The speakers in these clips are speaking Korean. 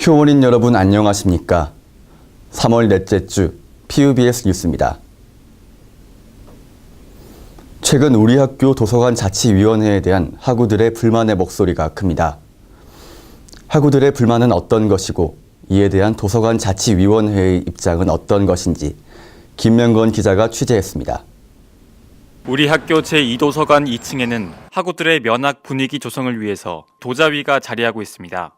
표원인 여러분 안녕하십니까? 3월 넷째 주 PUBS 뉴스입니다. 최근 우리 학교 도서관 자치위원회에 대한 학우들의 불만의 목소리가 큽니다. 학우들의 불만은 어떤 것이고 이에 대한 도서관 자치위원회의 입장은 어떤 것인지 김명건 기자가 취재했습니다. 우리 학교 제2도서관 2층에는 학우들의 면학 분위기 조성을 위해서 도자위가 자리하고 있습니다.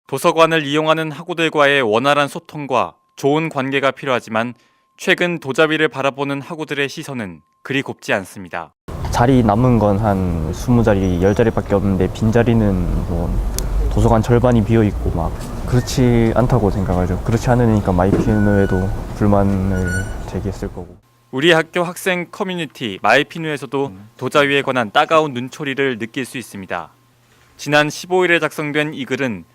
도서관을 이용하는 학우들과의 원활한 소통과 좋은 관계가 필요하지만 최근 도자위를 바라보는 학우들의 시선은 그리 곱지 않습니다. 자리 남은 건 한 20자리, 10자리밖에 없는데 빈자리는 뭐 도서관 절반이 비어있고 막 그렇지 않다고 생각하죠. 그렇지 않으니까 마이피누에도 불만을 제기했을 거고. 우리 학교 학생 커뮤니티 마이피누에서도 도자위에 관한 따가운 눈초리를 느낄 수 있습니다. 지난 15일에 작성된 이 글은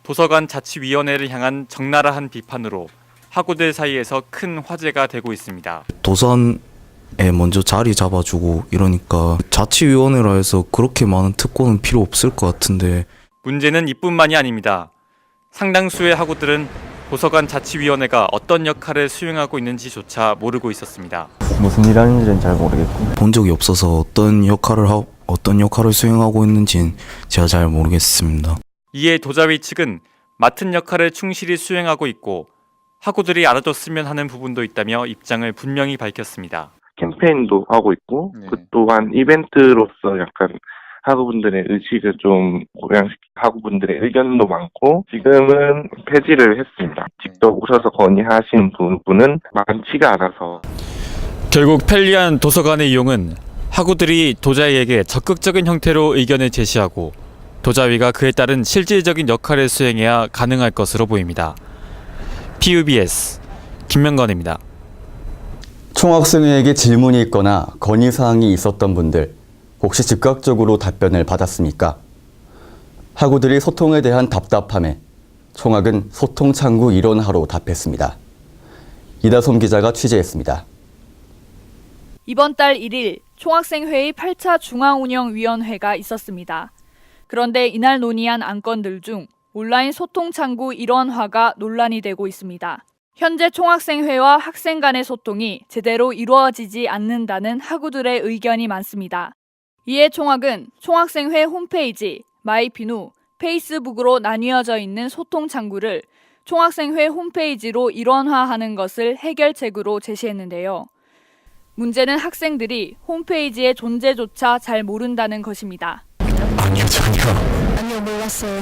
도서관 자치위원회를 향한 적나라한 비판으로 학우들 사이에서 큰 화제가 되고 있습니다. 도서관에 먼저 자리 잡아주고 이러니까 자치위원회라 해서 그렇게 많은 특권은 필요 없을 것 같은데. 문제는 이뿐만이 아닙니다. 상당수의 학우들은 도서관 자치위원회가 어떤 역할을 수행하고 있는지조차 모르고 있었습니다. 무슨 일 하는지는 잘 모르겠고. 본 적이 없어서 어떤 역할을 수행하고 있는지는 제가 잘 모르겠습니다. 이에 도자위 측은 맡은 역할을 충실히 수행하고 있고 학우들이 알아줬으면 하는 부분도 있다며 입장을 분명히 밝혔습니다. 캠페인도 하고 있고 그 또한 이벤트로서 약간 학우분들의 의식을 좀 고양시키고 학우분들의 의견도 많고 지금은 폐지를 했습니다. 직접 오셔서 건의하신 부분은 많지가 않아서. 결국 편리한 도서관의 이용은 학우들이 도자위에게 적극적인 형태로 의견을 제시하고 도자위가 그에 따른 실질적인 역할을 수행해야 가능할 것으로 보입니다. PUBS 김명건입니다. 총학생회에게 질문이 있거나 건의사항이 있었던 분들 혹시 즉각적으로 답변을 받았습니까? 학우들이 소통에 대한 답답함에 총학은 소통창구 일원화로 답했습니다. 이다솜 기자가 취재했습니다. 이번 달 1일 총학생회의 8차 중앙운영위원회가 있었습니다. 그런데 이날 논의한 안건들 중 온라인 소통창구 일원화가 논란이 되고 있습니다. 현재 총학생회와 학생 간의 소통이 제대로 이루어지지 않는다는 학우들의 의견이 많습니다. 이에 총학은 총학생회 홈페이지, 마이피누, 페이스북으로 나뉘어져 있는 소통창구를 총학생회 홈페이지로 일원화하는 것을 해결책으로 제시했는데요. 문제는 학생들이 홈페이지의 존재조차 잘 모른다는 것입니다. 아니요, 전혀. 아니요, 몰랐어요.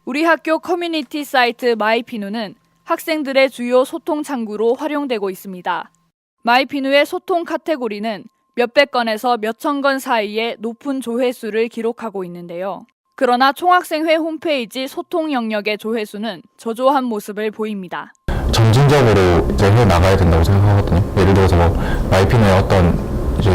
우리 학교 커뮤니티 사이트 마이피누는 학생들의 주요 소통 창구로 활용되고 있습니다. 마이피누의 소통 카테고리는 몇백 건에서 몇천 건 사이에 높은 조회수를 기록하고 있는데요. 그러나 총학생회 홈페이지 소통 영역의 조회수는 저조한 모습을 보입니다. 점진적으로 이제 해 나가야 된다고 생각하거든요. 예를 들어서 뭐 마이피누에 어떤 이제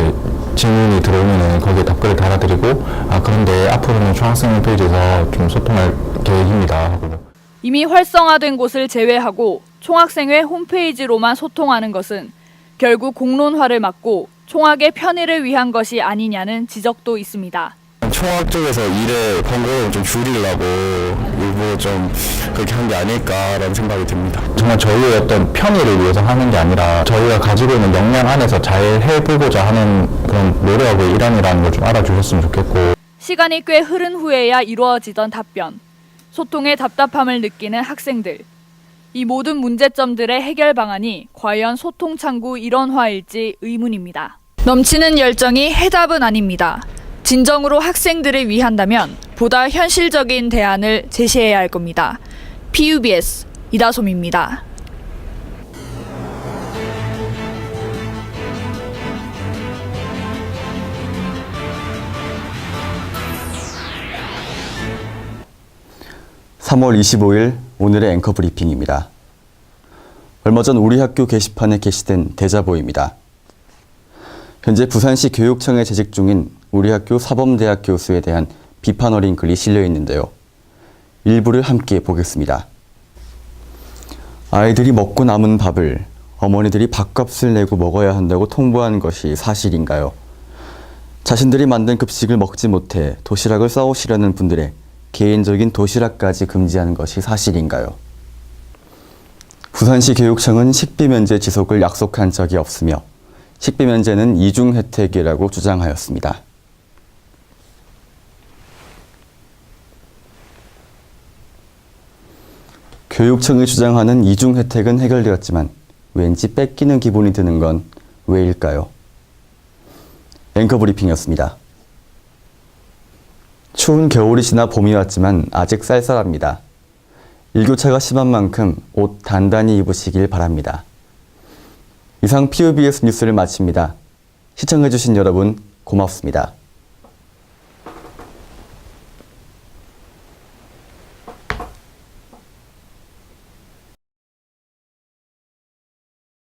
질문이 들어오면은 거기에 답글을 달아드리고 그런데 앞으로는 총학생 홈페이지에서 좀 소통할 계획입니다 하고요. 이미 활성화된 곳을 제외하고 총학생회 홈페이지로만 소통하는 것은 결국 공론화를 막고 총학의 편의를 위한 것이 아니냐는 지적도 있습니다. 총학 쪽에서 일의 번거로움을 좀 줄이려고 일부러 좀 그렇게 한 게 아닐까라는 생각이 듭니다. 정말 저희의 어떤 편의를 위해서 하는 게 아니라 저희가 가지고 있는 역량 안에서 잘 해보고자 하는 그런 노력의 일환이라는 걸 좀 알아주셨으면 좋겠고. 시간이 꽤 흐른 후에야 이루어지던 답변. 소통의 답답함을 느끼는 학생들. 이 모든 문제점들의 해결 방안이 과연 소통창구 일원화일지 의문입니다. 넘치는 열정이 해답은 아닙니다. 진정으로 학생들을 위한다면 보다 현실적인 대안을 제시해야 할 겁니다. PUBS 이다솜입니다. (3월 25일) 오늘의 앵커 브리핑입니다. 얼마 전 우리 학교 게시판에 게시된 대자보입니다. 현재 부산시 교육청에 재직 중인 우리 학교 사범대학 교수에 대한 비판 어린 글이 실려 있는데요. 일부를 함께 보겠습니다. 아이들이 먹고 남은 밥을 어머니들이 밥값을 내고 먹어야 한다고 통보한 것이 사실인가요? 자신들이 만든 급식을 먹지 못해 도시락을 싸오시려는 분들의 개인적인 도시락까지 금지하는 것이 사실인가요? 부산시 교육청은 식비 면제 지속을 약속한 적이 없으며 식비 면제는 이중 혜택이라고 주장하였습니다. 교육청이 주장하는 이중 혜택은 해결되었지만 왠지 뺏기는 기분이 드는 건 왜일까요? 앵커 브리핑이었습니다. 추운 겨울이 지나 봄이 왔지만 아직 쌀쌀합니다. 일교차가 심한 만큼 옷 단단히 입으시길 바랍니다. 이상 POBS 뉴스를 마칩니다. 시청해주신 여러분 고맙습니다.